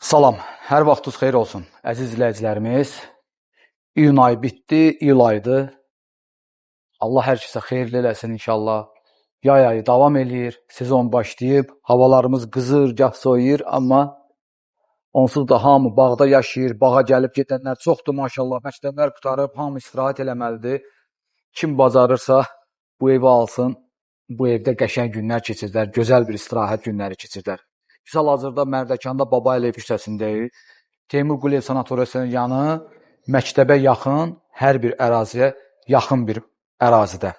Salam, hər vaxtınız xeyir olsun, əziz izləyicilərimiz. İyun ayı bitdi, iyul ayıdır. Allah hər kəsə xeyirli eləsin inşallah. Yay ayı davam eləyir, sezon başlayıb, havalarımız qızır, gah soyuyur, amma onsuz da hamı bağda yaşayır, bağa gəlib gedənlər çoxdur maşallah, məktəblər qutarıb, hamı istirahət eləməlidir. Kim bacarırsa bu evi alsın, bu evdə qəşəng günlər keçirdilər, gözəl bir istirahət günləri keçirdilər. Biz hal-hazırda Mərdəkanda Babayev küçəsindəyik. Teymur Quliyev sanatoriyasının yanı məktəbə yaxın, hər bir əraziyə yaxın bir ərazidə.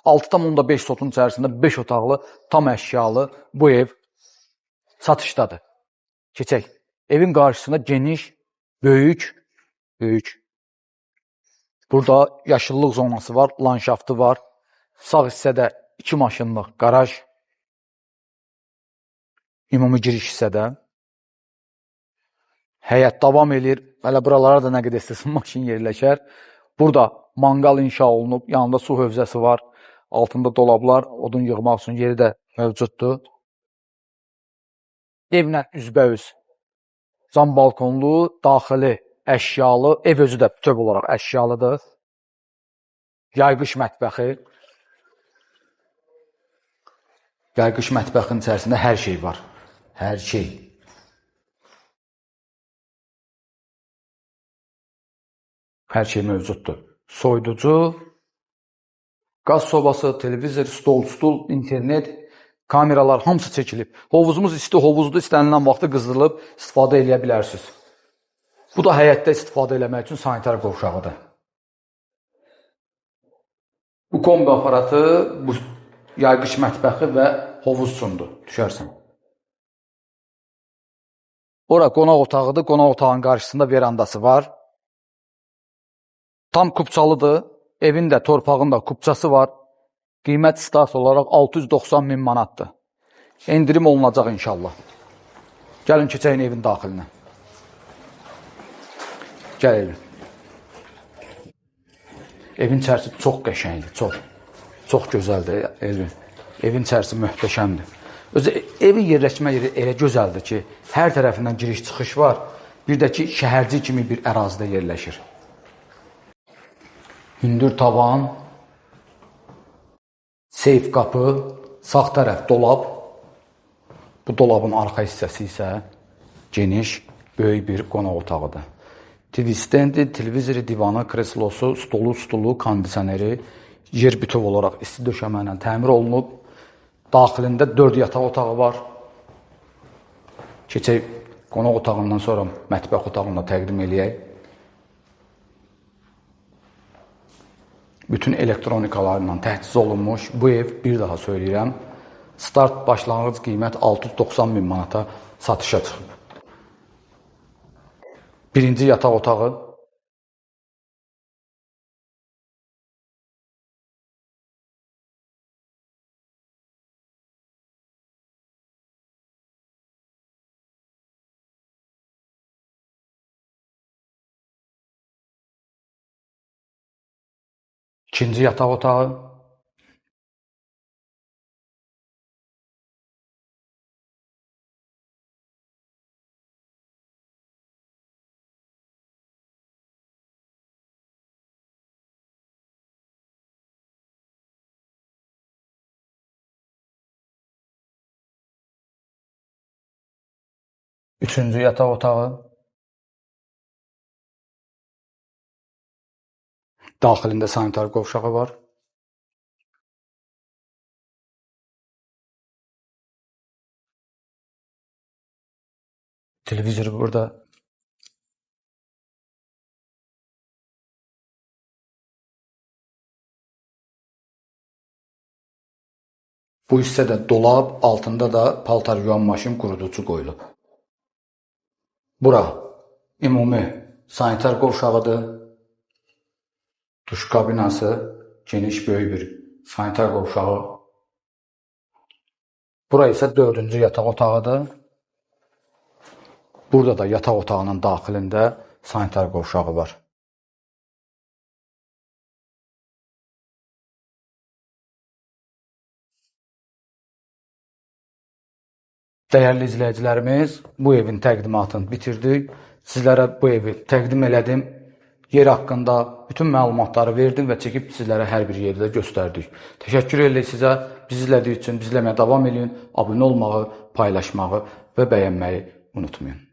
6,5 sotun içərisində 5 otaqlı, tam əşyalı bu ev satışdadır. Keçək. Evin qarşısında geniş, böyük. Burada yaşıllıq zonası var, landşaftı var. Sağ hissədə 2 maşınlıq qaraj. Ümumi giriş hissədə. Həyət davam edir. Hələ buralara da nə qədər istəsin maşın yerləşər. Burada manqal inşa olunub. Yanında su hövzəsi var. Altında dolablar, odun yığmaq üçün yeri də mövcuddur. Evlə üzbəüz. Cam balkonlu, daxili, əşyalı. Ev özü də bütöv olaraq əşyalıdır. Yayqış mətbəxi. Yayqış mətbəxinin içərisində hər şey var. Hər şey. Hər şey mövcuddur. Soyuducu, qaz sobası, televizor, stol, internet, kameralar hamısı çəkilib. Hovuzumuz isti hovuzdur, istənilən vaxtı qızdırılıb istifadə edə bilərsiniz. Bu da həyətdə istifadə eləmək üçün sanitar qovşağıdır. Bu kombi aparatı, bu yayqış mətbəxi və hovuz üçündür. Düşərsən. Ora qonaq otağıdır. Qonaq otağının qarşısında verandası var. Tam kupçalıdır. Evin də, torpağın da kupçası var. Qiymət start olaraq 690 min manatdır. İndirim olunacaq inşallah. Gəlin keçəyin evin daxilinə. Gəl evin. Evin içərisi çox qəşəngdir, çox gözəldir evin. Evin içərisi möhtəşəmdir. Özü evin yerləşmə yeri elə gözəldir ki, hər tərəfindən giriş-çıxış var. Bir də ki, şəhərci kimi bir ərazidə yerləşir. Hündür tavan, seyf qapı, sağ tərəf dolab. Bu dolabın arxa hissəsi isə geniş, böyük bir qonaq otağıdır. TV stendi, televizori, divanı, kreslosu, stolu, kondisioneri, yer bütöv olaraq isti döşəmə ilə təmir olunub. Daxilində 4 yataq otağı var. Keçək qonaq otağından sonra mətbəx otağını təqdim eləyək. Bütün elektronikalarla təchiz olunmuş. Bu ev, bir daha söyləyirəm, start başlanğıc qiymət 690 min manata satışa çıxıb. Birinci yataq otağı. İkinci yataq otağı. Üçüncü yataq otağı. Daxilində sanitar qovşağı var. Televizor burada. Bu hissədə dolab, altında da paltar yuyan maşın quruducu qoyulub. Bura ümumi sanitar qovşağıdır. Duş kabinası, geniş böyük bir sanitar qovşağı. Bura isə 4-cü yataq otağıdır. Burada da yataq otağının daxilində sanitar qovşağı var. Dəyərli izləyicilərimiz, bu evin təqdimatını bitirdik. Sizlərə bu evi təqdim elədim. Yer haqqında bütün məlumatları verdim və çəkib sizlərə hər bir yerdə göstərdik. Təşəkkür edirik sizə. Bizi izlədiyi üçün bizləməyə davam edin. Abunə olmağı, paylaşmağı və bəyənməyi unutmayın.